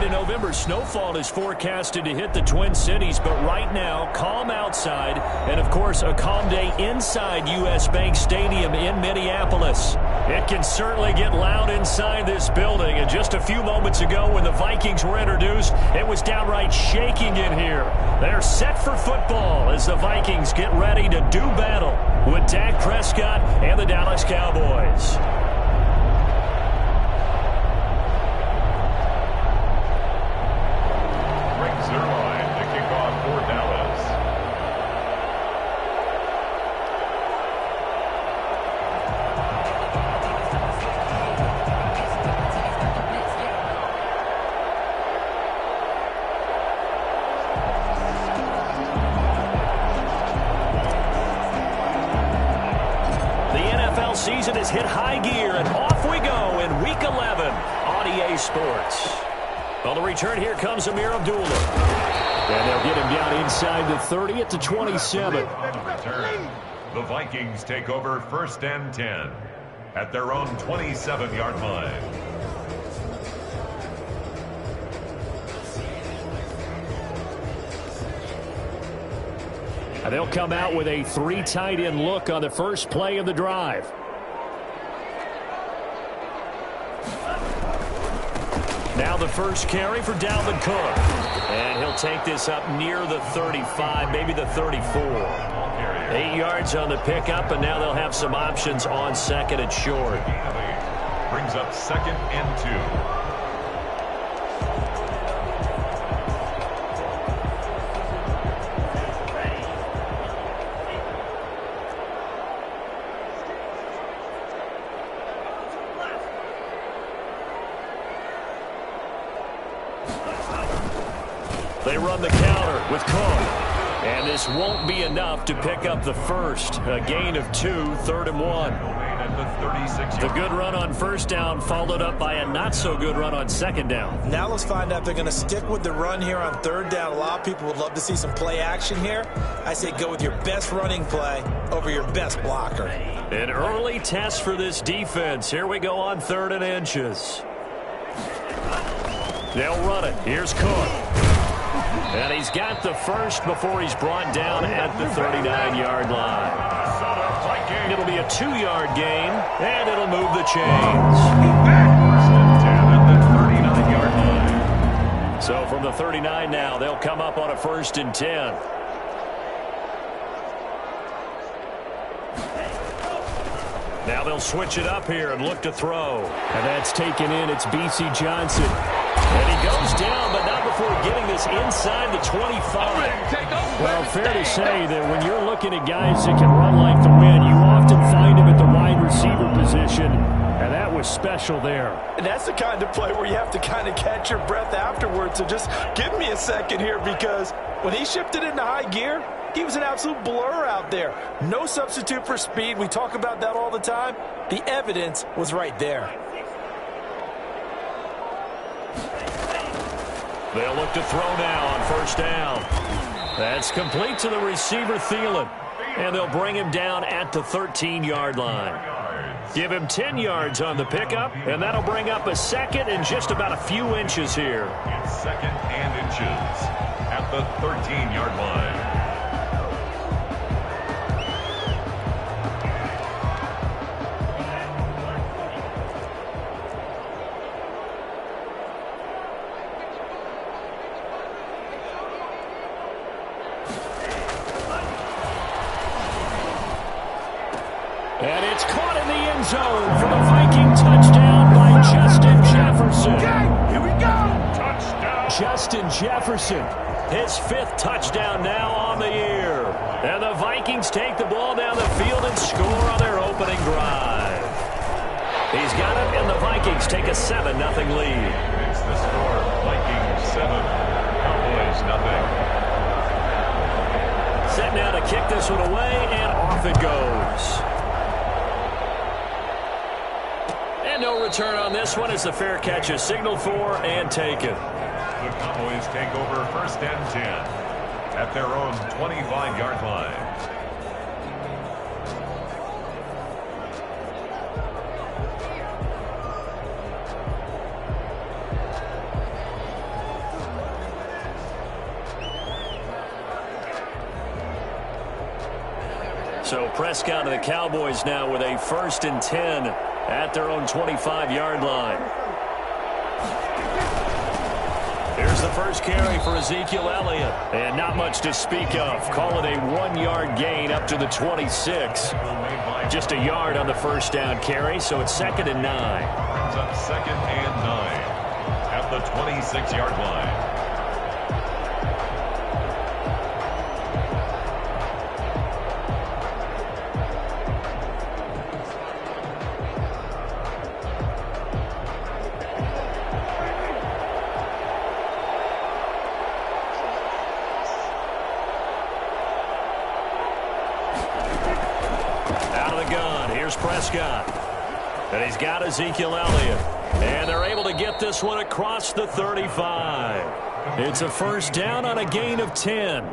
a November snowfall is forecasted to hit the Twin Cities, but right now, calm outside, and of course, a calm day inside U.S. Bank Stadium in Minneapolis. It can certainly get loud inside this building, and just a few moments ago when the Vikings were introduced, it was downright shaking in here. They're set for football as the Vikings get ready to do battle with Dak Prescott and the Dallas Cowboys. Season has hit high gear, and off we go in Week 11 on EA Sports. On the return, here comes Amir Abdullah. And they'll get him down inside the 30 at the 27. On the return, the Vikings take over 1st and 10 at their own 27-yard line. And they'll come out with a 3 tight end look on the first play of the drive. Now the first carry for Dalvin Cook. And he'll take this up near the 35, maybe the 34. 8 yards on the pickup, and now they'll have some options on second and short. Brings up 2nd and 2. They run the counter with Cook. And this won't be enough to pick up the first. A gain of 2, 3rd and 1. The good run on first down followed up by a not-so-good run on second down. Now let's find out if they're going to stick with the run here on 3rd down. A lot of people would love to see some play action here. I say go with your best running play over your best blocker. An early test for this defense. Here we go on 3rd and inches. They'll run it. Here's Cook. And he's got the first before he's brought down at the 39-yard line. It'll be a 2-yard gain, and it'll move the chains. 1st and 10 at the 39-yard line. So from the 39 now, they'll come up on a 1st and 10. Now they'll switch it up here and look to throw. And that's taken in. It's B.C. Johnson. And he goes down, but not before getting this inside the 25. Well, fair to say that when you're looking at guys that can run like the wind, you often find them at the wide receiver position. And that was special there. And that's the kind of play where you have to kind of catch your breath afterwards. So just give me a second here, because when he shifted into high gear, he was an absolute blur out there. No substitute for speed. We talk about that all the time. The evidence was right there. They'll look to throw now on 1st down. That's complete to the receiver, Thielen. And they'll bring him down at the 13-yard line. Give him 10 yards on the pickup, and that'll bring up a 2nd and just about a few inches here. It's 2nd and inches at the 13-yard line. And it's caught in the end zone for the Viking touchdown by Justin Jefferson. Here we go. Touchdown. Justin Jefferson, his 5th touchdown now on the year. And the Vikings take the ball down the field and score on their opening drive. He's got it, and the Vikings take a 7-0 lead. It's the score. Vikings 7, Cowboys 0. Set now to kick this one away, and off it goes. No return on this one as the fair catch is signaled for and taken. The Cowboys take over 1st and 10 at their own 25-yard line. So Prescott and the Cowboys now with a 1st and 10 at their own 25-yard line. Here's the first carry for Ezekiel Elliott. And not much to speak of. Call it a 1-yard gain up to the 26. Just a yard on the first down carry, so it's 2nd and 9. Brings up 2nd and 9 at the 26-yard line. Prescott. And he's got Ezekiel Elliott. And they're able to get this one across the 35. It's a first down on a gain of 10.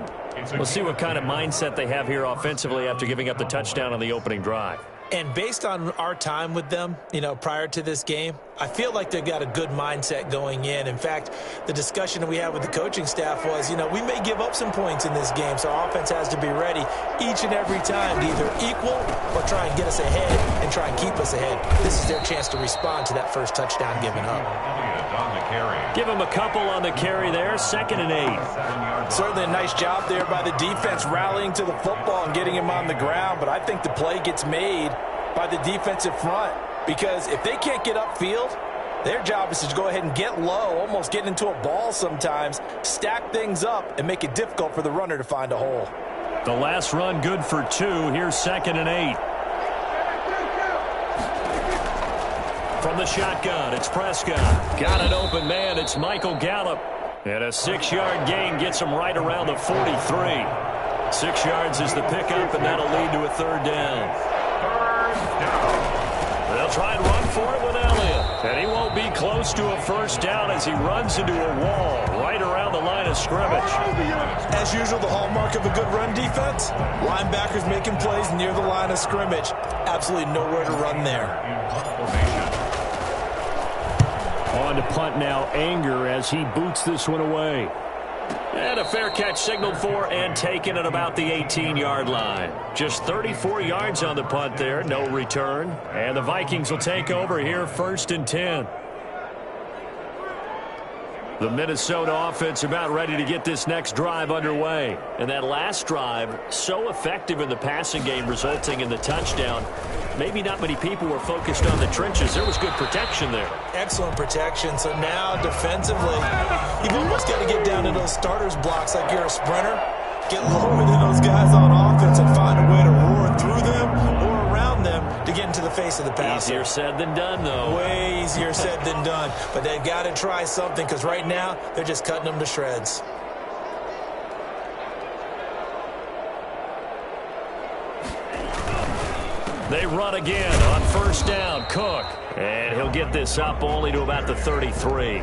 We'll see what kind of mindset they have here offensively after giving up the touchdown on the opening drive. And based on our time with them, prior to this game, I feel like they've got a good mindset going in. In fact, the discussion that we had with the coaching staff was, we may give up some points in this game, so our offense has to be ready each and every time to either equal or try and get us ahead and try and keep us ahead. This is their chance to respond to that first touchdown given up. Give them a couple on the carry there, 2nd and 8. Certainly a nice job there by the defense rallying to the football and getting him on the ground, but I think the play gets made by the defensive front, because if they can't get upfield, their job is to go ahead and get low, almost get into a ball sometimes, stack things up, and make it difficult for the runner to find a hole. The last run good for 2. Here's 2nd and 8. From the shotgun, it's Prescott. Got an open man, it's Michael Gallup. And a 6-yard gain gets him right around the 43. 6 yards is the pickup, and that'll lead to a 3rd down. They'll try and run for it with Elliott. And he won't be close to a first down as he runs into a wall right around the line of scrimmage. As usual, the hallmark of a good run defense, linebackers making plays near the line of scrimmage. Absolutely nowhere to run there. On to punt now, Anger, as he boots this one away. And a fair catch signaled for and taken at about the 18-yard line. Just 34 yards on the punt there, no return. And the Vikings will take over here, 1st and 10. The Minnesota offense about ready to get this next drive underway. And that last drive, so effective in the passing game, resulting in the touchdown. Maybe not many people were focused on the trenches. There was good protection there. Excellent protection. So now defensively, you've almost got to get down to those starters blocks like you're a sprinter. Get lower than those guys on offense and find a way to roar through them or around them to get into the face of the passer. Easier said than done, though. Way easier said than done. But they've got to try something, because right now they're just cutting them to shreds. They run again on first down. Cook. And he'll get this up only to about the 33.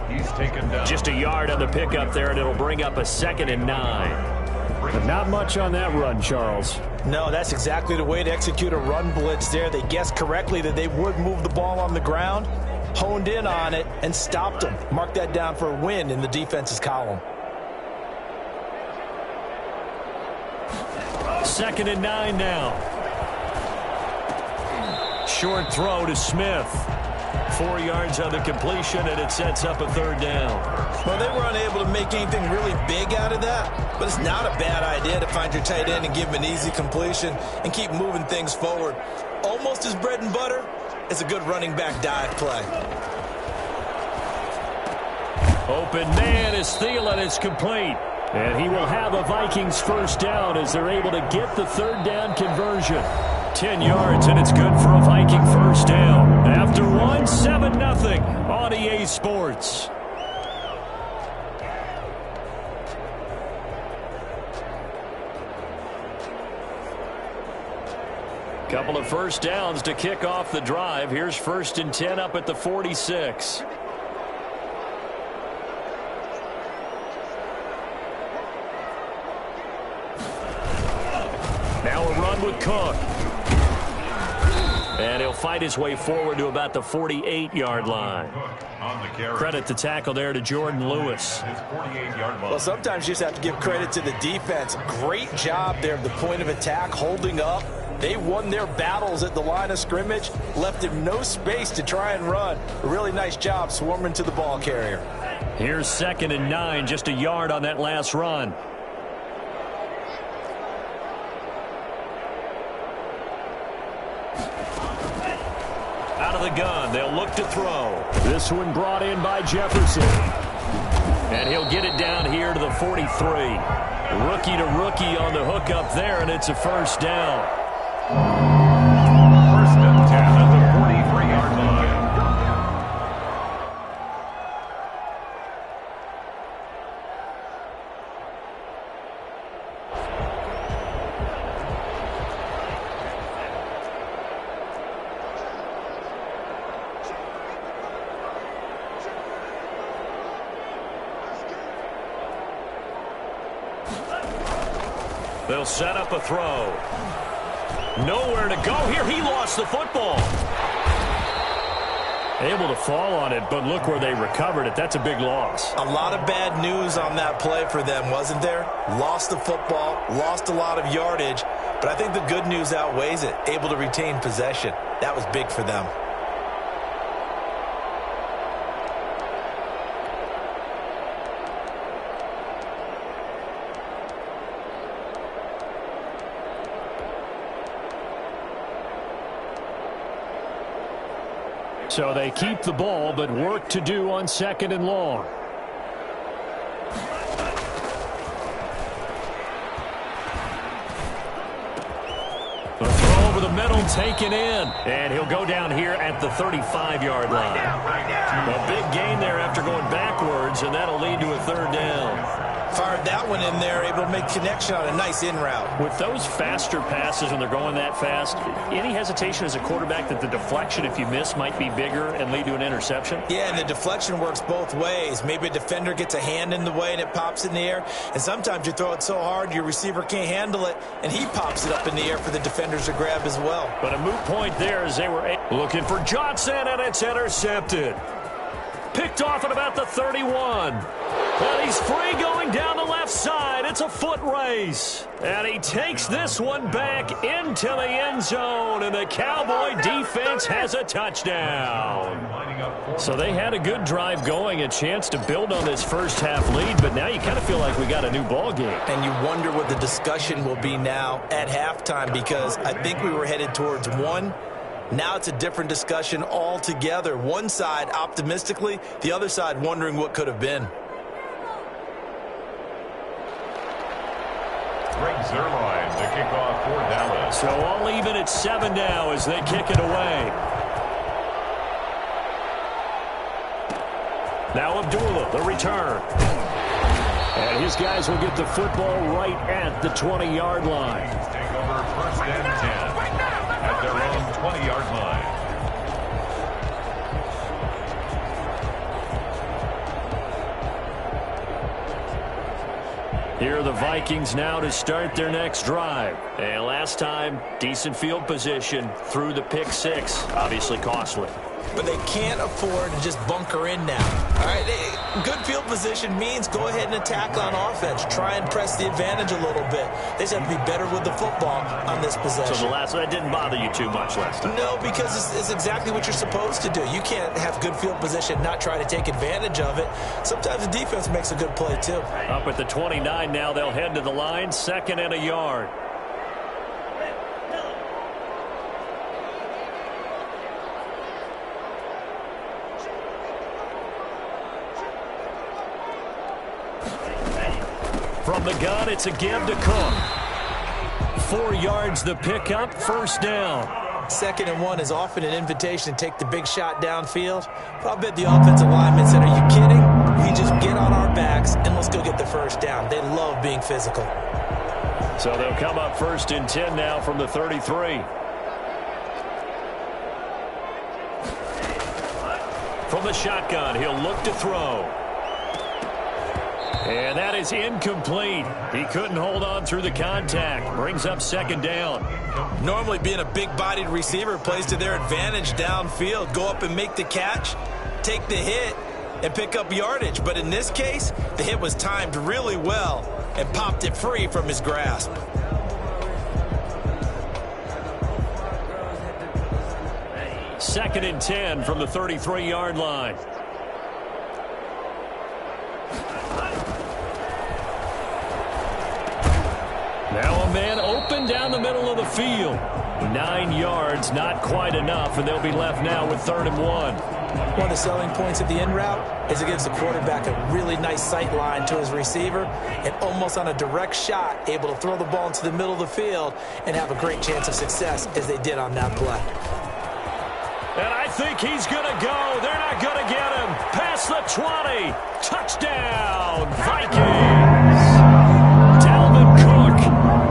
He's taken down. Just a yard on the pickup there, and it'll bring up a 2nd and 9. But not much on that run, Charles. No, that's exactly the way to execute a run blitz there. They guessed correctly that they would move the ball on the ground, honed in on it, and stopped them. Mark that down for a win in the defense's column. 2nd and 9 now. Short throw to Smith. 4 yards on the completion, and it sets up a 3rd down. Well, they were unable to make anything really big out of that, but it's not a bad idea to find your tight end and give him an easy completion and keep moving things forward. Almost as bread and butter as a good running back dive play. Open man is Thielen. It's complete. And he will have a Vikings first down as they're able to get the 3rd down conversion. 10 yards, and it's good for a Viking first down. After 7-0 on EA Sports. Couple of first downs to kick off the drive. Here's 1st and 10 up at the 46. Now a run with Cook. And he'll fight his way forward to about the 48-yard line. Credit the tackle there to Jordan Lewis. Well, sometimes you just have to give credit to the defense. Great job there at the point of attack, holding up. They won their battles at the line of scrimmage, left him no space to try and run. A really nice job swarming to the ball carrier. Here's 2nd and 9, just a yard on that last run. Out of the gun, they'll look to throw. This one brought in by Jefferson. And he'll get it down here to the 43. Rookie to rookie on the hook up there, and it's a first down. First and 10 at the 43-yard line. They'll set up a throw. Nowhere to go here. He lost the football. Able to fall on it, but look where they recovered it. That's a big loss. A lot of bad news on that play for them, wasn't there? Lost the football, lost a lot of yardage, but I think the good news outweighs it. Able to retain possession. That was big for them. So they keep the ball, but work to do on 2nd and long. The throw over the middle taken in. And he'll go down here at the 35-yard line. A big gain there after going backwards, and that'll lead to a 3rd down. Fired that one in there, able to make connection on a nice in route. With those faster passes when they're going that fast, any hesitation as a quarterback that the deflection, if you miss, might be bigger and lead to an interception? Yeah, and the deflection works both ways. Maybe a defender gets a hand in the way and it pops in the air. And sometimes you throw it so hard your receiver can't handle it, and he pops it up in the air for the defenders to grab as well. But a moot point there as they were looking for Johnson, and it's intercepted. Picked off at about the 31. And he's free going down the left side. It's a foot race. And he takes this one back into the end zone. And the Cowboy defense has a touchdown. So they had a good drive going, a chance to build on this first half lead. But now you kind of feel like we got a new ball game. And you wonder what the discussion will be now at halftime, because I think we were headed towards one. Now it's a different discussion altogether. One side optimistically, the other side wondering what could have been. Greg Zuerlein to kick off for Dallas. So all even at 7 now as they kick it away. Now Abdullah, the return. And his guys will get the football right at the 20-yard line. Take over 1st and 10 at their own 20-yard line. Here are the Vikings now to start their next drive. And last time, decent field position through the pick 6. Obviously costly. But they can't afford to just bunker in now. All right, good field position means go ahead and attack on offense. Try and press the advantage a little bit. They just have to be better with the football on this possession. So the last one, that didn't bother you too much last time? No, because it's exactly what you're supposed to do. You can't have good field position, not try to take advantage of it. Sometimes the defense makes a good play, too. Up at the 29 now, they'll head to the line, 2nd and a yard. From the gun, it's a give to Cook. 4 yards the pickup, first down. 2nd and 1 is often an invitation to take the big shot downfield. But I'll bet the offensive lineman said, are you kidding? We just get on our backs and let's go get the first down. They love being physical. So they'll come up 1st and 10 now from the 33. From the shotgun, he'll look to throw. And that is incomplete. He couldn't hold on through the contact. Brings up second down. Normally being a big-bodied receiver plays to their advantage downfield. Go up and make the catch, take the hit, and pick up yardage. But in this case, the hit was timed really well and popped it free from his grasp. Second and 10 from the 33-yard line. Now a man open down the middle of the field. 9 yards, not quite enough, and they'll be left now with 3rd and 1. One of the selling points of the in route is it gives the quarterback a really nice sight line to his receiver and almost on a direct shot able to throw the ball into the middle of the field and have a great chance of success as they did on that play. And I think he's going to go. They're not going to get him. Past the 20. Touchdown, Vikings. Dalvin Cook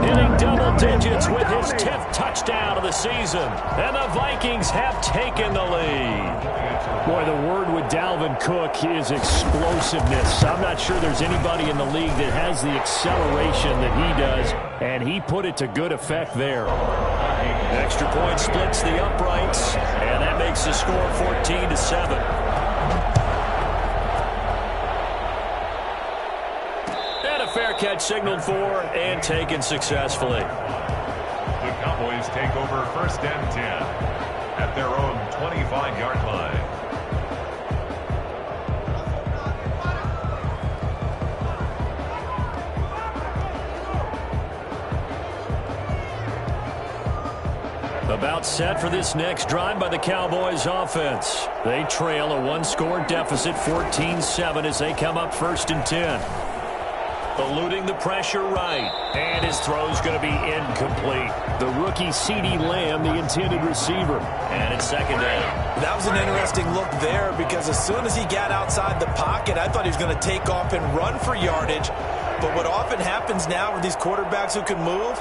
hitting double digits with his 10th touchdown of the season. And the Vikings have taken the lead. Boy, the word with Dalvin Cook is explosiveness. I'm not sure there's anybody in the league that has the acceleration that he does, and he put it to good effect there. Extra point splits the uprights, and that makes the score 14-7. And a fair catch signaled for and taken successfully. The Cowboys take over 1st and 10 at their own 25-yard line. About set for this next drive by the Cowboys offense. They trail a 1-score deficit, 14-7, as they come up 1st and 10. Eluding the pressure right. And his throw's going to be incomplete. The rookie CeeDee Lamb, the intended receiver. And it's 2nd down. That was an interesting look there because as soon as he got outside the pocket, I thought he was going to take off and run for yardage. But what often happens now with these quarterbacks who can move,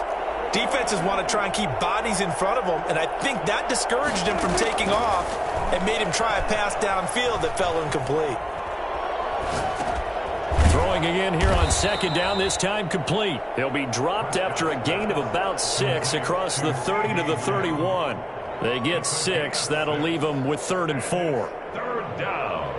defenses want to try and keep bodies in front of them, and I think that discouraged him from taking off and made him try a pass downfield that fell incomplete. Throwing again here on 2nd down, this time complete. He'll be dropped after a gain of about 6 across the 30 to the 31. They get 6. That'll leave them with 3rd and 4. 3rd down.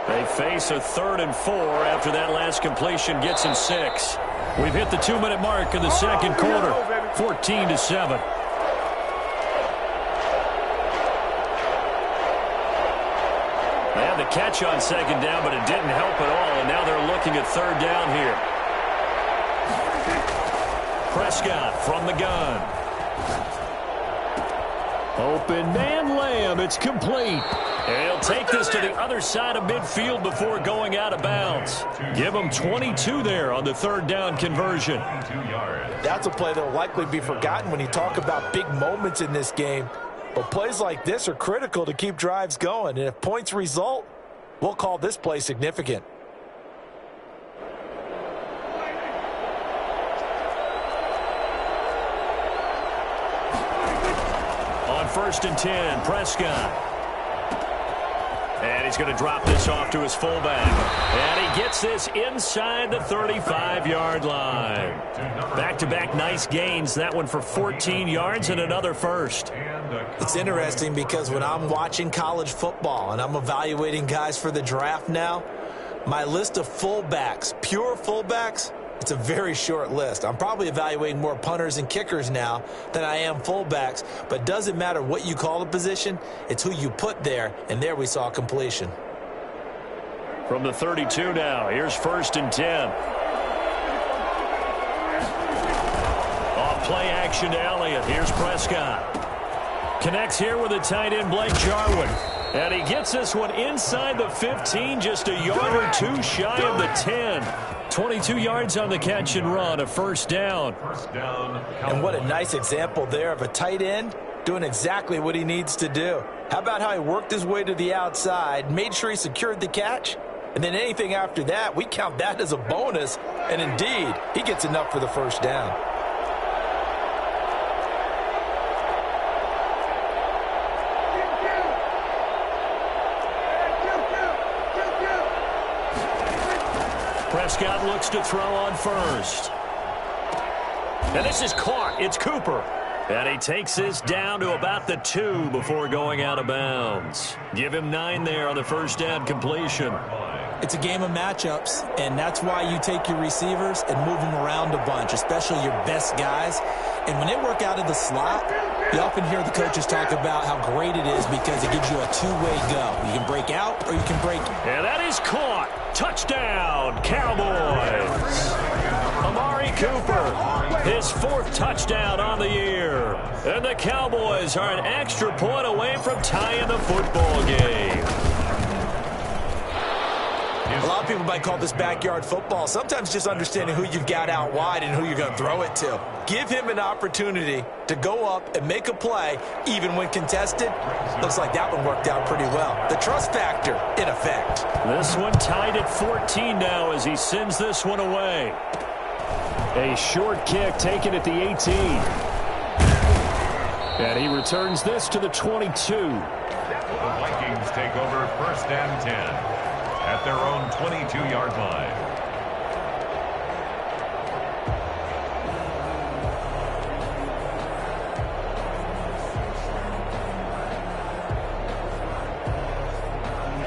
They face a 3rd and 4 after that last completion gets him 6. We've hit the 2-minute mark of the 2nd quarter, 14-7. They had the catch on 2nd down, but it didn't help at all, and now they're looking at 3rd down here. Prescott from the gun. Open man Lamb, it's complete. And he'll take this to the other side of midfield before going out of bounds. Give him 22 there on the 3rd down conversion. That's a play that will likely be forgotten when you talk about big moments in this game. But plays like this are critical to keep drives going. And if points result, we'll call this play significant. On 1st and 10, Prescott. And he's going to drop this off to his fullback. And he gets this inside the 35-yard line. Back-to-back nice gains. That one for 14 yards and another first. It's interesting because when I'm watching college football and I'm evaluating guys for the draft now, my list of fullbacks, pure fullbacks, it's a very short list. I'm probably evaluating more punters and kickers now than I am fullbacks, but it doesn't matter what you call the position, it's who you put there, and there we saw completion. From the 32 now, here's 1st and 10. Off play action to Elliott. Here's Prescott. Connects here with the tight end Blake Jarwin. And he gets this one inside the 15, just a yard or two shy of the 10. 22 yards on the catch and run, a 1st down. And what a nice example there of a tight end doing exactly what he needs to do. How about how he worked his way to the outside, made sure he secured the catch, and then anything after that, we count that as a bonus. And indeed, he gets enough for the 1st down. Prescott looks to throw on first. And this is caught. It's Cooper. And he takes this down to about the 2 before going out of bounds. Give him 9 there on the first down completion. It's a game of matchups, and that's why you take your receivers and move them around a bunch, especially your best guys. And when they work out of the slot, you often hear the coaches talk about how great it is because it gives you a two-way go. You can break out or you can break. And that is caught. Touchdown, Cowboys. Amari Cooper, his 4th touchdown on the year. And the Cowboys are an extra point away from tying the football game. A lot of people might call this backyard football. Sometimes just understanding who you've got out wide and who you're going to throw it to. Give him an opportunity to go up and make a play, even when contested. Looks like that one worked out pretty well. The trust factor in effect. This one tied at 14 now as he sends this one away. A short kick taken at the 18. And he returns this to the 22. The Vikings take over first and 10 at their own 22-yard line.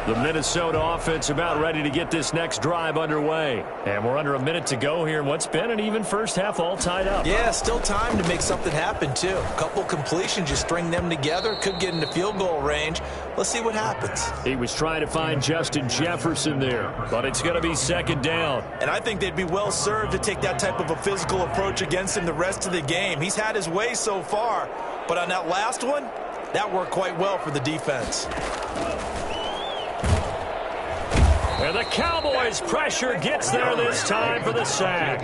The Minnesota offense about ready to get this next drive underway. And we're under a minute to go here in what's been an even first half, all tied up. Yeah, still time to make something happen, too. A couple completions, you string them together, could get into field goal range. Let's see what happens. He was trying to find Justin Jefferson there, but it's going to be second down. And I think they'd be well served to take that type of a physical approach against him the rest of the game. He's had his way so far, but on that last one, that worked quite well for the defense. And the Cowboys' pressure gets there this time for the sack.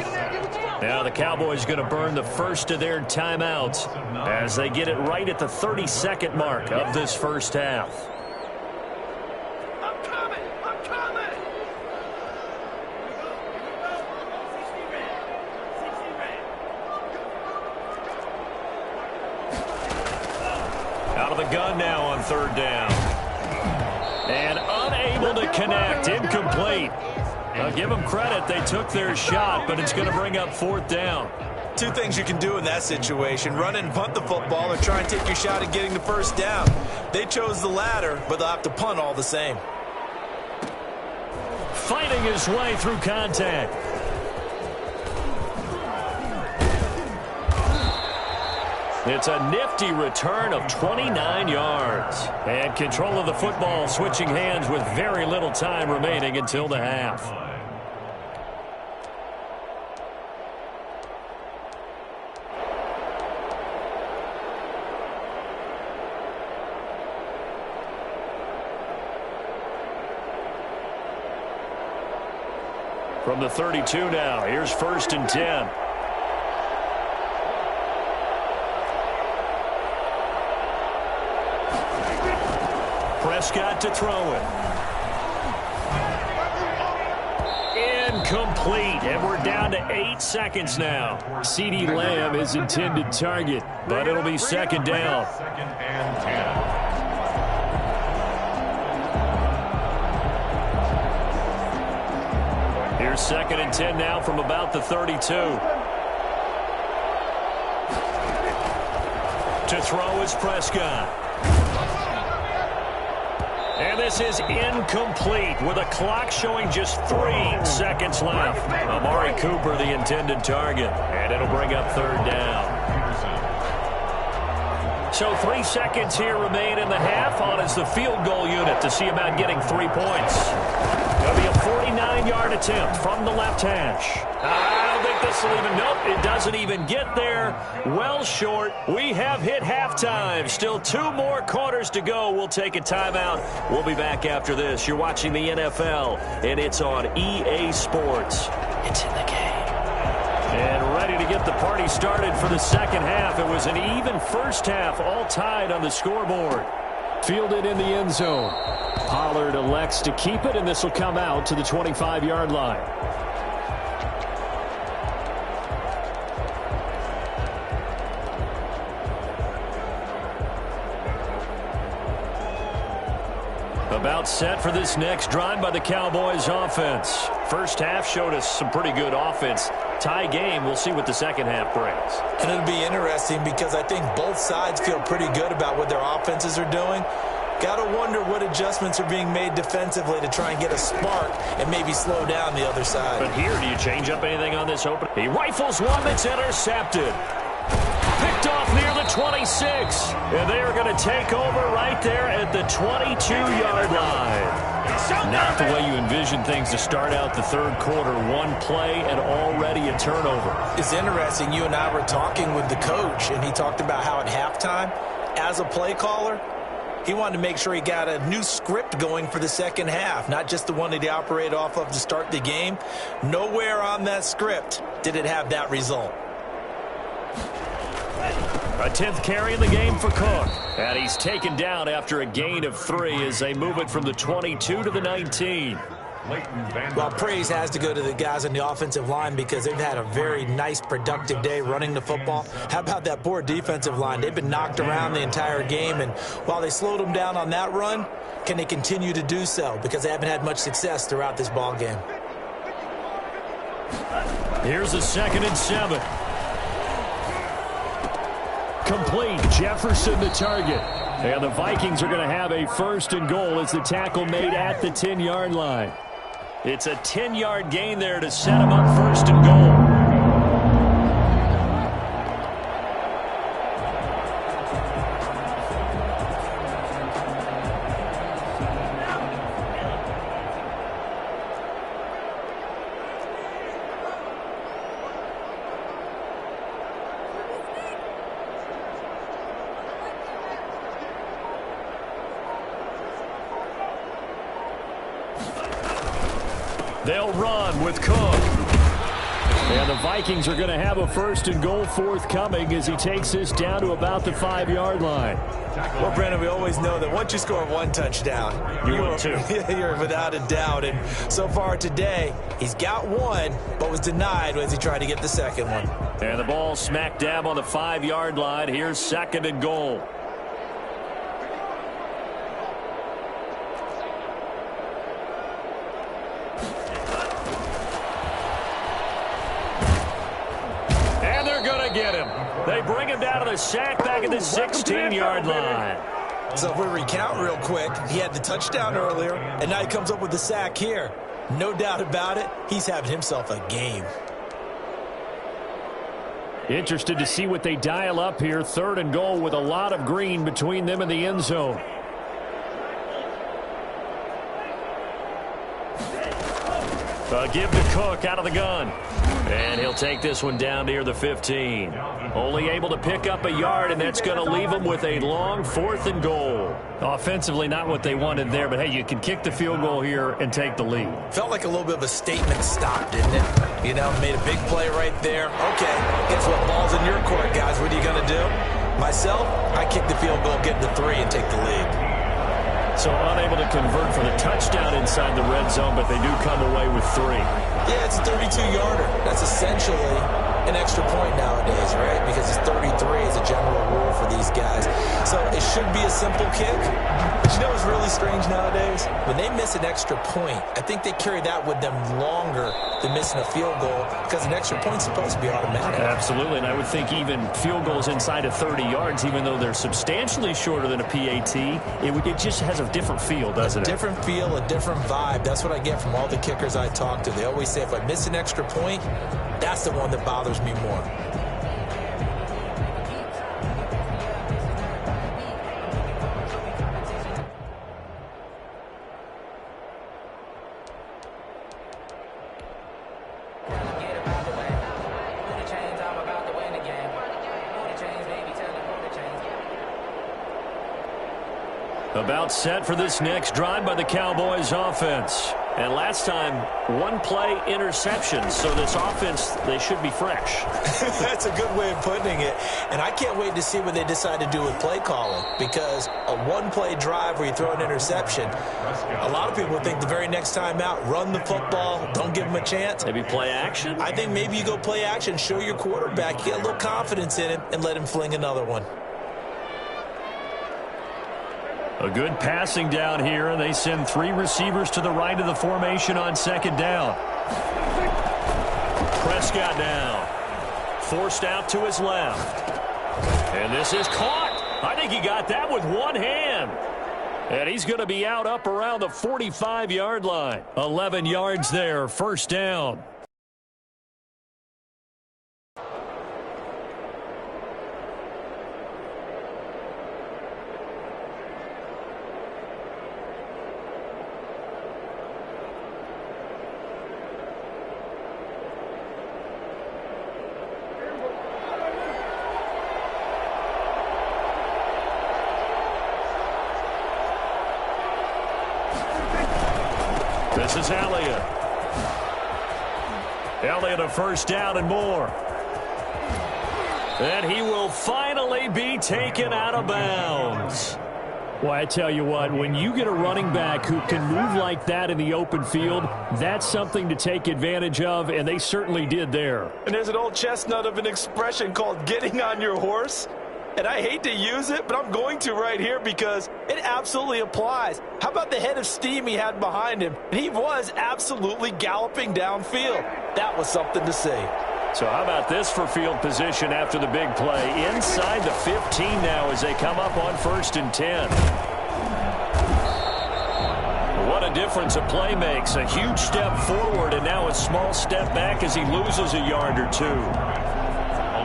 Now the Cowboys going to burn the first of their timeouts as they get it right at the 32nd mark of this first half. I'm coming! Out of the gun now on third down. And unable to connect, incomplete. I'll give them credit, they took their shot, but it's going to bring up fourth down. Two things you can do in that situation, run and punt the football or try and take your shot at getting the first down. They chose the latter, but they'll have to punt all the same. Fighting his way through contact. It's a nifty return of 29 yards. And control of the football switching hands with very little time remaining until the half. From the 32 now, here's first and 10. Prescott to throw it. Incomplete, and we're down to 8 seconds now. CeeDee Lamb is intended target, but it'll be second down. Second and 10. Here's second and 10 now from about the 32. To throw is Prescott. And this is incomplete with a clock showing just 3 seconds left. Amari Cooper, the intended target, and it'll bring up third down. So 3 seconds here remain in the half. On is the field goal unit to see about getting 3 points. It'll be a 49-yard attempt from the left hash. I don't think this will even, nope, it doesn't even get there. Well short. We have hit halftime. Still 2 more quarters to go. We'll take a timeout. We'll be back after this. You're watching the NFL, and it's on EA Sports. It's in the game. And ready to get the party started for the second half. It was an even first half, all tied on the scoreboard. Fielded in the end zone. Pollard elects to keep it, and this will come out to the 25-yard line. About set for this next drive by the Cowboys offense. First half showed us some pretty good offense. Tie game. We'll see what the second half brings. And it'll be interesting because I think both sides feel pretty good about what their offenses are doing. Got to wonder what adjustments are being made defensively to try and get a spark and maybe slow down the other side. But here, do you change up anything on this opening? He rifles one that's intercepted. Picked off near the 26. And they are going to take over right there at the 22-yard line. Not the way you envision things to start out the third quarter. One play and already a turnover. It's interesting. You and I were talking with the coach, and he talked about how at halftime, as a play caller, he wanted to make sure he got a new script going for the second half, not just the one that he operated off of to start the game. Nowhere on that script did it have that result. A 10th carry in the game for Cook. And he's taken down after a gain of 3 as they move it from the 22 to the 19. Well, praise has to go to the guys on the offensive line because they've had a very nice, productive day running the football. How about that poor defensive line? They've been knocked around the entire game, and while they slowed them down on that run, can they continue to do so? Because they haven't had much success throughout this ball game. Here's a 2nd and 7. Complete. Jefferson the target. And the Vikings are going to have a 1st and goal as the tackle made at the 10-yard line. It's a 10-yard gain there to set him up 1st and goal. They'll run with Cook. And the Vikings are going to have a 1st and goal forthcoming as he takes this down to about the 5-yard line. Well, Brandon, we always know that once you score one touchdown, you're without a doubt. And so far today, he's got one, but was denied as he tried to get the second one. And the ball smack dab on the 5-yard line. Here's 2nd and goal. Get him. They bring him down to the sack back at the 16-yard line. So if we recount real quick, he had the touchdown earlier, and now he comes up with the sack here. No doubt about it, he's having himself a game. Interested to see what they dial up here. 3rd and goal with a lot of green between them and the end zone. Give to Cook out of the gun. And he'll take this one down near the 15. Only able to pick up a yard, and that's going to leave him with a long 4th and goal. Offensively, not what they wanted there, but hey, you can kick the field goal here and take the lead. Felt like a little bit of a statement stop, didn't it? You know, made a big play right there. Okay, guess what? Ball's in your court, guys. What are you going to do? Myself, I kick the field goal, get the 3, and take the lead. So unable to convert for the touchdown inside the red zone, but they do come away with 3. Yeah, it's a 32-yarder. That's essentially an extra point nowadays, right? Because it's 33 as a general rule for these guys. So it should be a simple kick. But you know what's really strange nowadays? When they miss an extra point, I think they carry that with them longer than missing a field goal because an extra point's supposed to be automatic. Absolutely, and I would think even field goals inside of 30 yards, even though they're substantially shorter than a PAT, it just has a different feel, doesn't it? A different feel, a different vibe. That's what I get from all the kickers I talk to. They always say if I miss an extra point, that's the one that bothers me more. About set for this next drive by the Cowboys offense. And last time, one play interception. So this offense, they should be fresh. That's a good way of putting it. And I can't wait to see what they decide to do with play calling. Because a one-play drive where you throw an interception, a lot of people think the very next time out, run the football, don't give them a chance. Maybe play action? I think maybe you go play action, show your quarterback, get a little confidence in him, and let him fling another one. A good passing down here, and they send 3 receivers to the right of the formation on second down. Prescott down. Forced out to his left. And this is caught. I think he got that with one hand. And he's going to be out up around the 45-yard line. 11 yards there, first down. This is Elliott. Elliott a first down and more. And he will finally be taken out of bounds. Well, I tell you what, when you get a running back who can move like that in the open field, that's something to take advantage of, and they certainly did there. And there's an old chestnut of an expression called getting on your horse. And I hate to use it, but I'm going to right here because it absolutely applies. How about the head of steam he had behind him? He was absolutely galloping downfield. That was something to see. So how about this for field position after the big play? Inside the 15 now as they come up on 1st and 10. What a difference a play makes. A huge step forward and now a small step back as he loses a yard or 2. A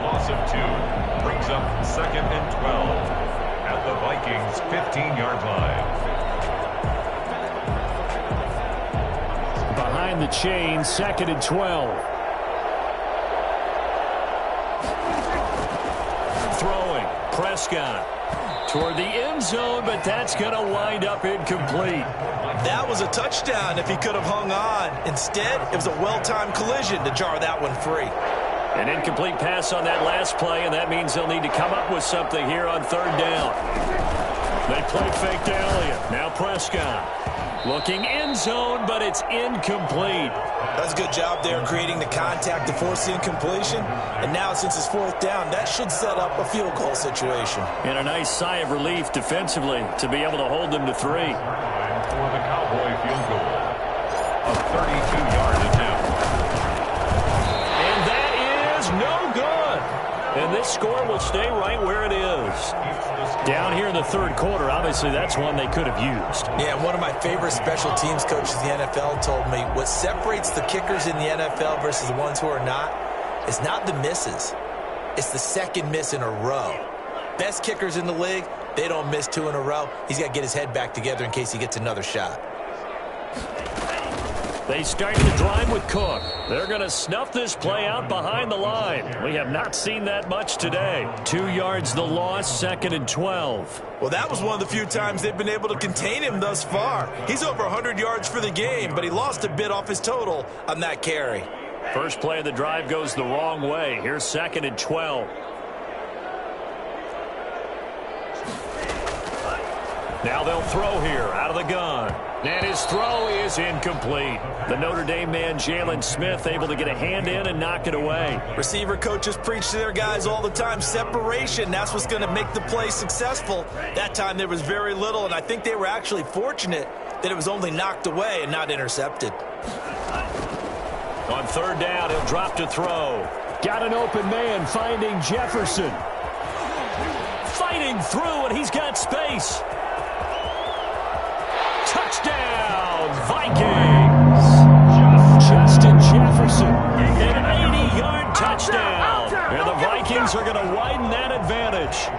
loss of 2. Brings up 2nd and 12 at the Vikings' 15-yard line. Behind the chain, 2nd and 12. Throwing, Prescott toward the end zone, but that's going to wind up incomplete. That was a touchdown if he could have hung on. Instead, it was a well-timed collision to jar that one free. An incomplete pass on that last play, and that means they'll need to come up with something here on 3rd down. They play fake to Elliott. Now Prescott. Looking end zone, but it's incomplete. That's a good job there creating the contact to force the incompletion. And now since it's 4th down, that should set up a field goal situation. And a nice sigh of relief defensively to be able to hold them to 3. For the Cowboy field goal. A 32-yard attempt. No good. And this score will stay right where it is. Down here in the 3rd quarter, obviously that's one they could have used. Yeah, one of my favorite special teams coaches in the NFL told me what separates the kickers in the NFL versus the ones who are not is not the misses. It's the second miss in a row. Best kickers in the league, they don't miss 2 in a row. He's got to get his head back together in case he gets another shot. They start the drive with Cook. They're going to snuff this play out behind the line. We have not seen that much today. 2 yards the loss, 2nd and 12. Well, that was one of the few times they've been able to contain him thus far. He's over 100 yards for the game, but he lost a bit off his total on that carry. First play of the drive goes the wrong way. Here's 2nd and 12. Now they'll throw here out of the gun. And his throw is incomplete. The Notre Dame man, Jalen Smith, able to get a hand in and knock it away. Receiver coaches preach to their guys all the time. Separation, that's what's going to make the play successful. That time there was very little, and I think they were actually fortunate that it was only knocked away and not intercepted. On 3rd down, he'll drop to throw. Got an open man finding Jefferson. Fighting through, and he's got space. Touchdown, Vikings! Justin Jefferson, an 80-yard touchdown. And the Vikings are going to widen that advantage.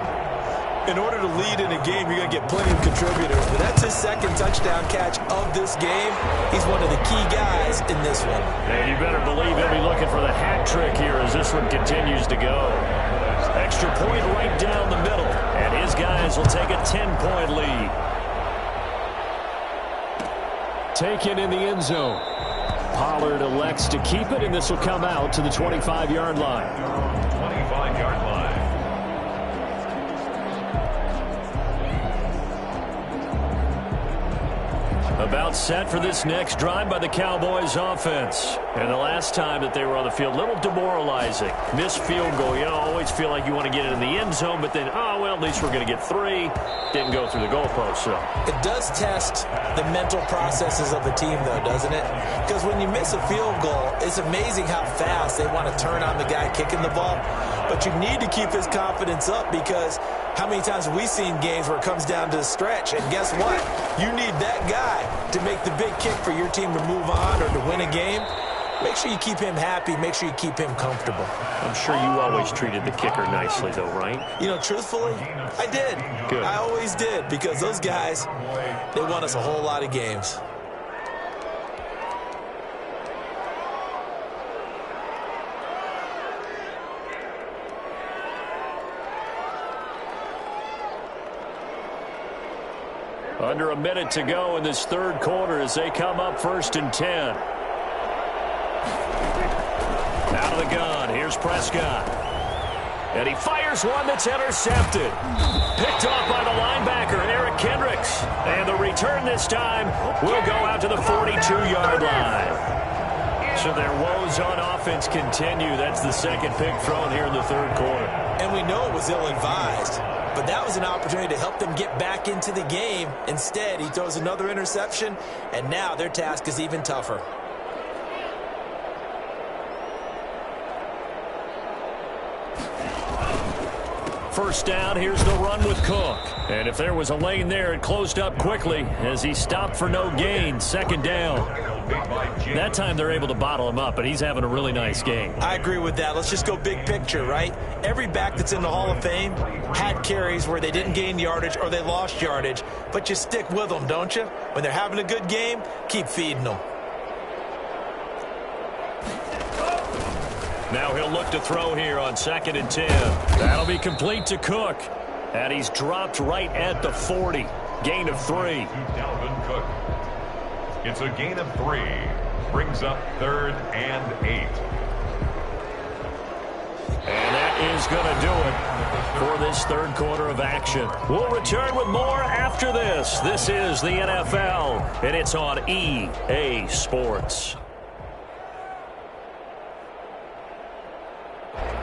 In order to lead in a game, you're going to get plenty of contributors. But that's his 2nd touchdown catch of this game. He's one of the key guys in this one. And you better believe he'll be looking for the hat trick here as this one continues to go. Extra point right down the middle. And his guys will take a 10-point lead. Taken in the end zone. Pollard elects to keep it, and this will come out to the 25-yard line. 25-yard line. About set for this next drive by the Cowboys offense. And the last time that they were on the field, a little demoralizing. Missed field goal. You always feel like you want to get it in the end zone, but then, oh, well, at least we're going to get 3. Didn't go through the goalpost, so. It does test the mental processes of the team, though, doesn't it? Because when you miss a field goal, it's amazing how fast they want to turn on the guy kicking the ball. But you need to keep his confidence up, because how many times have we seen games where it comes down to the stretch? And guess what? You need that guy to make the big kick for your team to move on or to win a game. Make sure you keep him happy. Make sure you keep him comfortable. I'm sure you always treated the kicker nicely, though, right? You know, truthfully, I did. Good. I always did, because those guys, they won us a whole lot of games. Under a minute to go in this third quarter as they come up 1st and 10. Out of the gun, here's Prescott. And he fires one that's intercepted. Picked off by the linebacker, Eric Kendricks. And the return this time will go out to the 42-yard line. So their woes on offense continue. That's the second pick thrown here in the third quarter. And we know it was ill-advised, but that was an opportunity to help them get back into the game. Instead, he throws another interception, and now their task is even tougher. First down, here's the run with Cook. And if there was a lane there, it closed up quickly as he stopped for no gain. Second down. That time they're able to bottle him up, but he's having a really nice game. I agree with that. Let's just go big picture, right? Every back that's in the Hall of Fame had carries where they didn't gain yardage or they lost yardage, but you stick with them, don't you? When they're having a good game, keep feeding them. Now he'll look to throw here on 2nd and 10. That'll be complete to Cook. And he's dropped right at the 40. Gain of 3. Dalvin Cook. It's a gain of 3. Brings up 3rd and 8. And that is going to do it for this third quarter of action. We'll return with more after this. This is the NFL, and it's on EA Sports.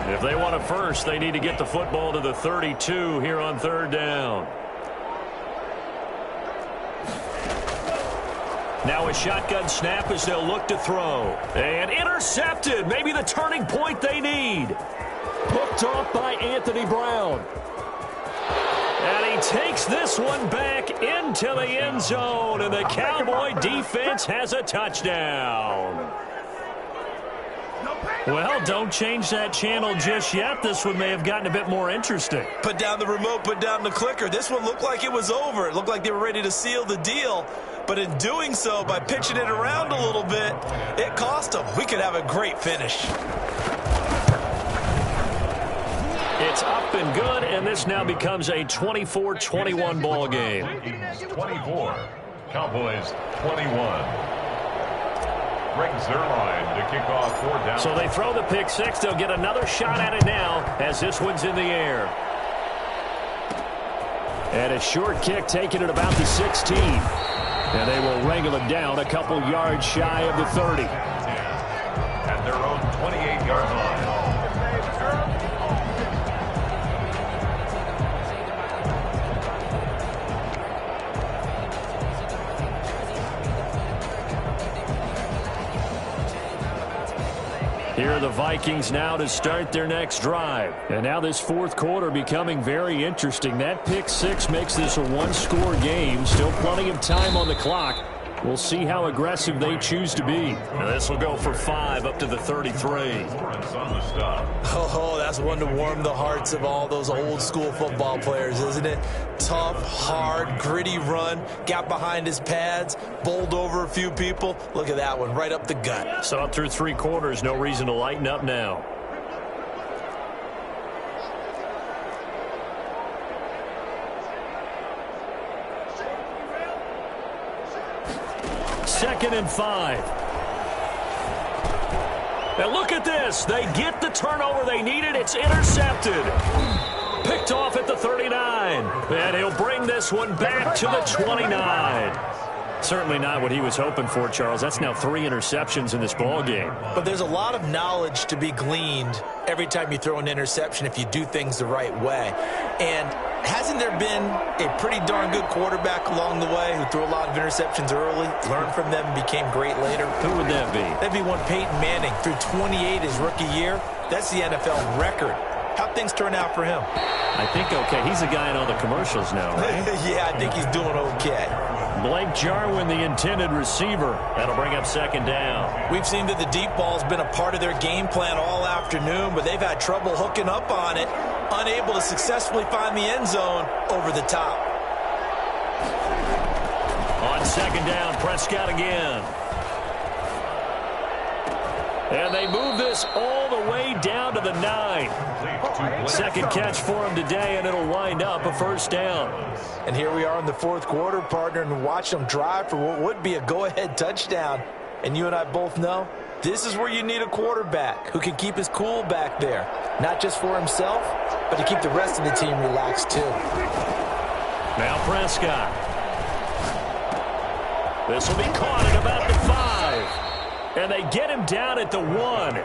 If they want it first, they need to get the football to the 32 here on 3rd down. Now a shotgun snap as they'll look to throw. And intercepted. Maybe the turning point they need. Picked off by Anthony Brown. And he takes this one back into the end zone. And the Cowboy defense has a touchdown. Well, don't change that channel just yet. This one may have gotten a bit more interesting. Put down the remote, put down the clicker. This one looked like it was over. It looked like they were ready to seal the deal. But in doing so, by pitching it around a little bit, it cost them. We could have a great finish. It's up and good, and this now becomes a 24-21 ball game. 24. Cowboys 21. Greg Zuerlein to kick off 4th down. So they throw the pick six. They'll get another shot at it now as this one's in the air. And a short kick taken at about the 16. And they will wrangle it down a couple yards shy of the 30. At their own 28-yard line. Here are the Vikings now to start their next drive. And now this fourth quarter becoming very interesting. That pick six makes this a one-score game. Still plenty of time on the clock. We'll see how aggressive they choose to be. Now this will go for 5 up to the 33. Oh, that's one to warm the hearts of all those old-school football players, isn't it? Tough, hard, gritty run. Got behind his pads, bowled over a few people. Look at that one, right up the gut. Saw it through 3 quarters. No reason to lighten up now. Second and 5. And look at this. They get the turnover they needed. It's intercepted. Picked off at the 39. And he'll bring this one back to the 29. Certainly not what he was hoping for, Charles. That's now 3 interceptions in this ball game. But there's a lot of knowledge to be gleaned every time you throw an interception if you do things the right way. And hasn't there been a pretty darn good quarterback along the way who threw a lot of interceptions early, learned from them, and became great later? Who would that be? That'd be one Peyton Manning. Threw 28 his rookie year. That's the NFL record. How'd things turn out for him? I think okay. He's a guy in all the commercials now, right? Yeah, I think he's doing okay. Blake Jarwin, the intended receiver. That'll bring up second down. We've seen that the deep ball's been a part of their game plan all afternoon, but they've had trouble hooking up on it, unable to successfully find the end zone over the top. On second down, Prescott again. And they move this all the way down to the 9. Second catch for him today, and it'll wind up a first down. And here we are in the fourth quarter, partner, and watch them drive for what would be a go-ahead touchdown. And you and I both know this is where you need a quarterback who can keep his cool back there, not just for himself, but to keep the rest of the team relaxed too. Now Prescott. This will be caught at about the 5. And they get him down at the 1.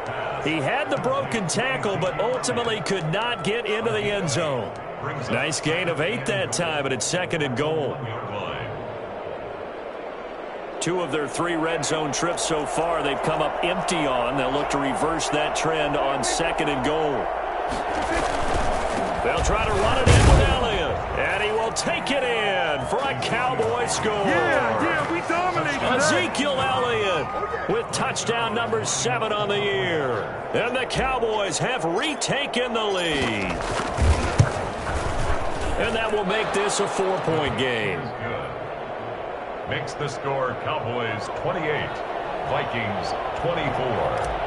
He had the broken tackle, but ultimately could not get into the end zone. Nice gain of 8 that time, but it's second and goal. 2 of their 3 red zone trips so far they've come up empty on. They'll look to reverse that trend on second and goal. They'll try to run it in with Elliott, and he will take it in for a Cowboy score. Yeah, we dominate today. Ezekiel Elliott with touchdown number 7 on the year. And the Cowboys have retaken the lead. And that will make this a 4-point game. Makes the score Cowboys 28, Vikings 24.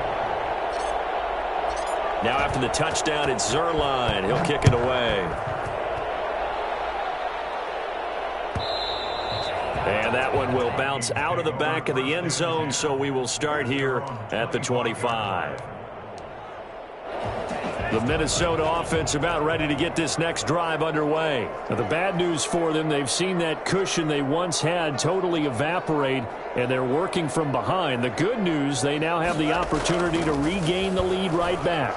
Now after the touchdown, it's Zuerlein. He'll kick it away. And that one will bounce out of the back of the end zone, so we will start here at the 25. The Minnesota offense about ready to get this next drive underway. Now, the bad news for them, they've seen that cushion they once had totally evaporate, and they're working from behind. The good news, they now have the opportunity to regain the lead right back.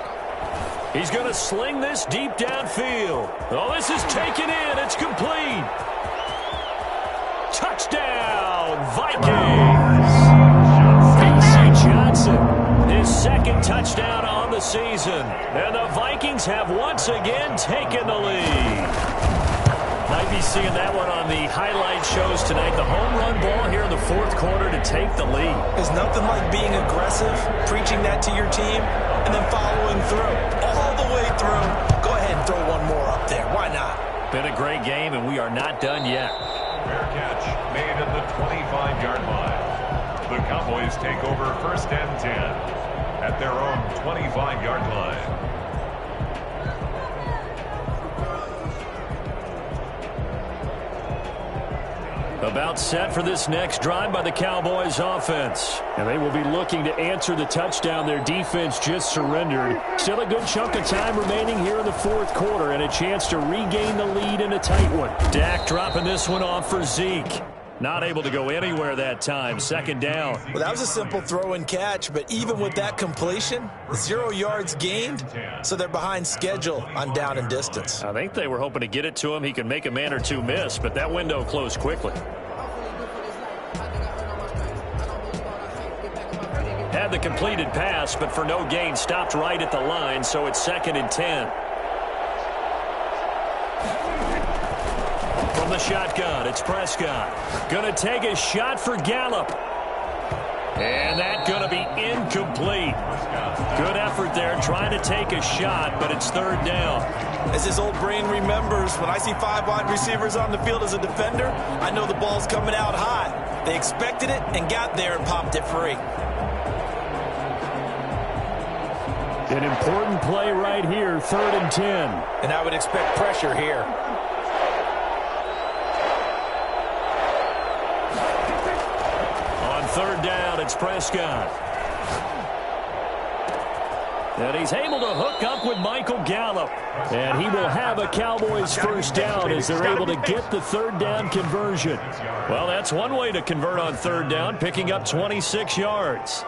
He's going to sling this deep downfield. Oh, this is taken in. It's complete. Touchdown, Vikings. P.C. Johnson, his second touchdown on the season. And the Vikings have once again taken the lead. Might be seeing that one on the highlight shows tonight. The home run ball here in the fourth quarter to take the lead. There's nothing like being aggressive, preaching that to your team, and then following through. All the way through. Go ahead and throw one more up there. Why not? Been a great game, and we are not done yet. Fair catch made at the 25-yard line. The Cowboys take over first and 10 at their own 25-yard line. About set for this next drive by the Cowboys offense. And they will be looking to answer the touchdown their defense just surrendered. Still a good chunk of time remaining here in the fourth quarter and a chance to regain the lead in a tight one. Dak dropping this one off for Zeke. Not able to go anywhere that time. Second down. Well, that was a simple throw and catch, but even with that completion, 0 yards gained, so they're behind schedule on down and distance. I think they were hoping to get it to him. He could make a man or two miss, but that window closed quickly. Had the completed pass, but for no gain, stopped right at the line, so it's second and 10. From the shotgun, it's Prescott. Gonna take a shot for Gallup. And that's gonna be incomplete. Good effort there, trying to take a shot, but it's third down. As his old brain remembers, when I see 5 wide receivers on the field as a defender, I know the ball's coming out high. They expected it and got there and popped it free. An important play right here, third and 10. And I would expect pressure here. Third down, it's Prescott. And he's able to hook up with Michael Gallup. And he will have a Cowboys first down as they're able to get the third down conversion. Well, that's one way to convert on third down, picking up 26 yards.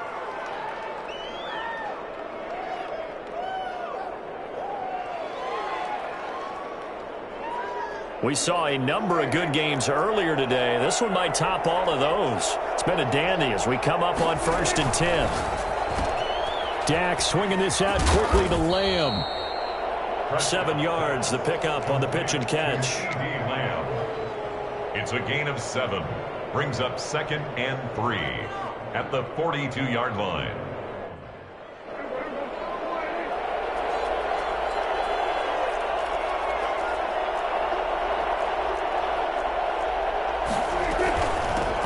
We saw a number of good games earlier today. This one might top all of those. It's been a dandy as we come up on 1st and 10. Dak swinging this out quickly to Lamb. 7 yards, the pickup on the pitch and catch. It's a gain of 7. Brings up 2nd and 3 at the 42-yard line.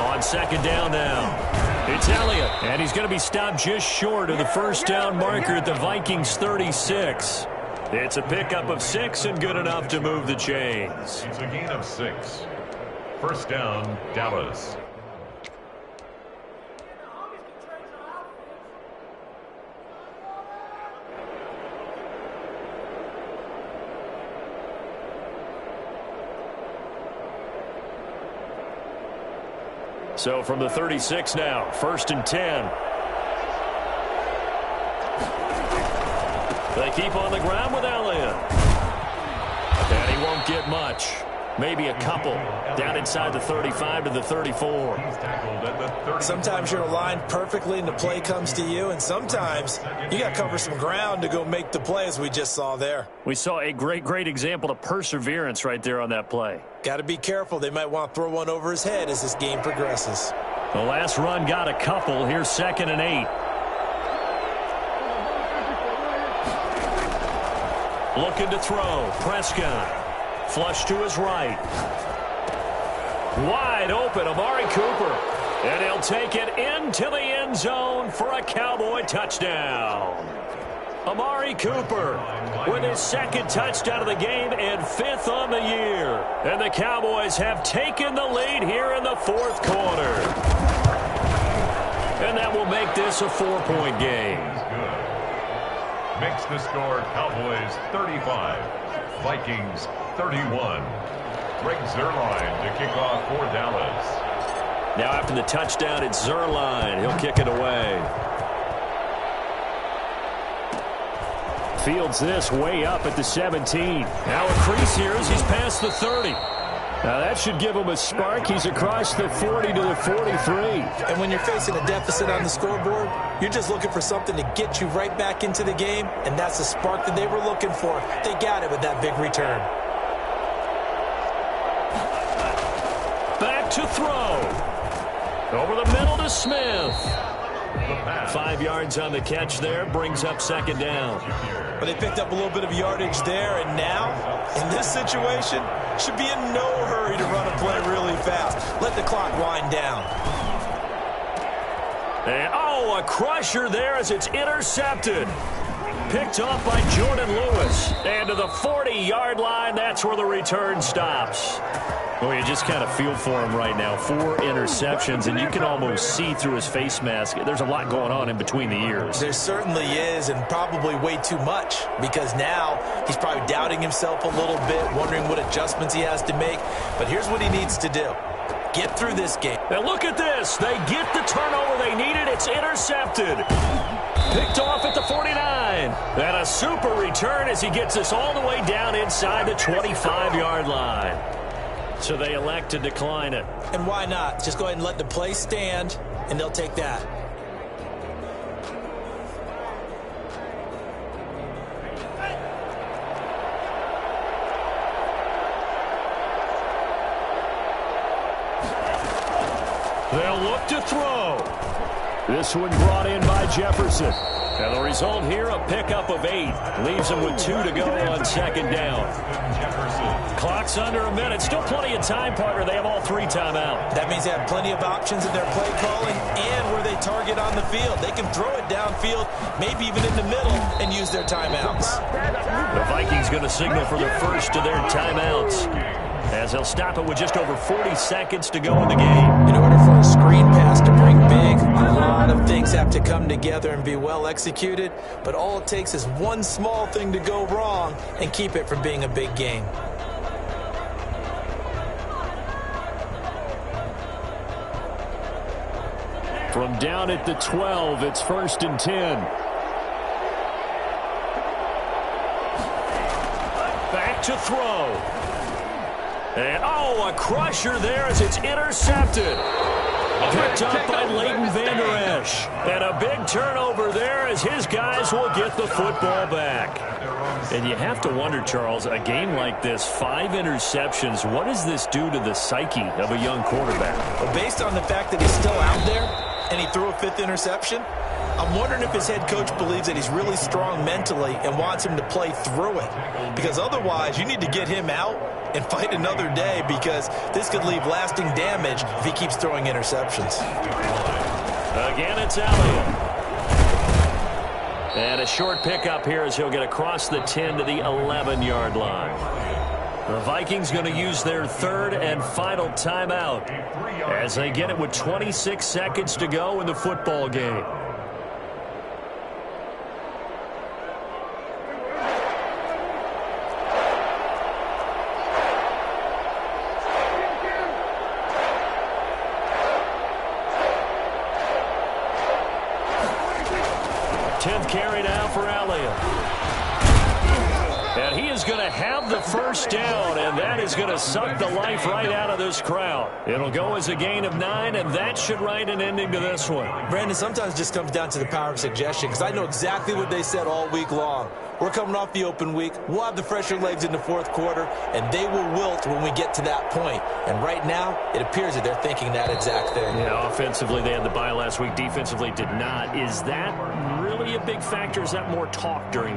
On 2nd down now. It's Elliott, and he's going to be stopped just short of the first down marker at the Vikings 36. It's a pickup of 6 and good enough to move the chains. It's a gain of 6. First down, Dallas. So from the 36 now, 1st and 10. They keep on the ground with Elliott. And he won't get much. Maybe a couple. Down inside the 35 to the 34. Sometimes you're aligned perfectly and the play comes to you, and sometimes you got to cover some ground to go make the play, as we just saw there. We saw a great example of perseverance right there on that play. Got to be careful. They might want to throw one over his head as this game progresses. The last run got a couple. Here's 2nd and 8. Looking to throw. Prescott. Flush to his right. Wide open, Amari Cooper. And he'll take it into the end zone for a Cowboy touchdown. Amari Cooper with his 2nd touchdown of the game and 5th on the year. And the Cowboys have taken the lead here in the 4th quarter. And that will make this a 4-point game. Makes the score Cowboys 35, Vikings 31. Greg Zuerlein to kick off for Dallas. Now after the touchdown, it's Zuerlein. He'll kick it away. Fields this way up at the 17. Now a crease here as he's past the 30. Now that should give him a spark. He's across the 40 to the 43. And when you're facing a deficit on the scoreboard, you're just looking for something to get you right back into the game, and that's the spark that they were looking for. They got it with that big return. Back to throw. Over the middle to Smith. 5 yards on the catch there. Brings up 2nd down. But they picked up a little bit of yardage there, and now, in this situation, should be in no hurry to run a play really fast. Let the clock wind down. And, a crusher there as it's intercepted. Picked off by Jordan Lewis. And to the 40-yard line, that's where the return stops. Well, you just kind of feel for him right now. 4 interceptions, and you can almost see through his face mask. There's a lot going on in between the ears. There certainly is, and probably way too much, because now he's probably doubting himself a little bit, wondering what adjustments he has to make. But here's what he needs to do. Get through this game. And look at this. They get the turnover they needed. It's intercepted. Picked off at the 49. And a super return as he gets us all the way down inside the 25-yard line. So they elect to decline it. And why not? Just go ahead and let the play stand, and they'll take that. They'll look to throw. This one brought in by Jefferson. And the result here, a pickup of 8. Leaves them with 2 to go on 2nd down. Clock's under a minute. Still plenty of time, partner. They have all 3 timeouts. That means they have plenty of options in their play calling and where they target on the field. They can throw it downfield, maybe even in the middle, and use their timeouts. The Vikings going to signal for the first of their timeouts, as they'll stop it with just over 40 seconds to go in the game. In order for a screen pass to bring big, a lot lot of things have to come together and be well executed, but all it takes is one small thing to go wrong and keep it from being a big game. From down at the 12, it's 1st and 10. Back to throw. And, a crusher there as it's intercepted. Picked up by Leighton Vander Esch. And a big turnover there as his guys will get the football back. And you have to wonder, Charles, a game like this, 5 interceptions, what does this do to the psyche of a young quarterback? Well, based on the fact that he's still out there and he threw a 5th interception, I'm wondering if his head coach believes that he's really strong mentally and wants him to play through it. Because otherwise, you need to get him out and fight another day, because this could leave lasting damage if he keeps throwing interceptions. Again, it's Elliott. And a short pickup here as he'll get across the 10 to the 11-yard line. The Vikings going to use their 3rd and final timeout as they get it with 26 seconds to go in the football game. Carry now for Elliott. And he is going to have the first down, and that is going to suck the life right out of this crowd. It'll go as a gain of 9, and that should write an ending to this one. Brandon, sometimes it just comes down to the power of suggestion, because I know exactly what they said all week long. We're coming off the open week. We'll have the fresher legs in the 4th quarter, and they will wilt when we get to that point. And right now, it appears that they're thinking that exact thing. Yeah, offensively, they had the bye last week. Defensively, did not. Is that really a big factor? Is that more talk during the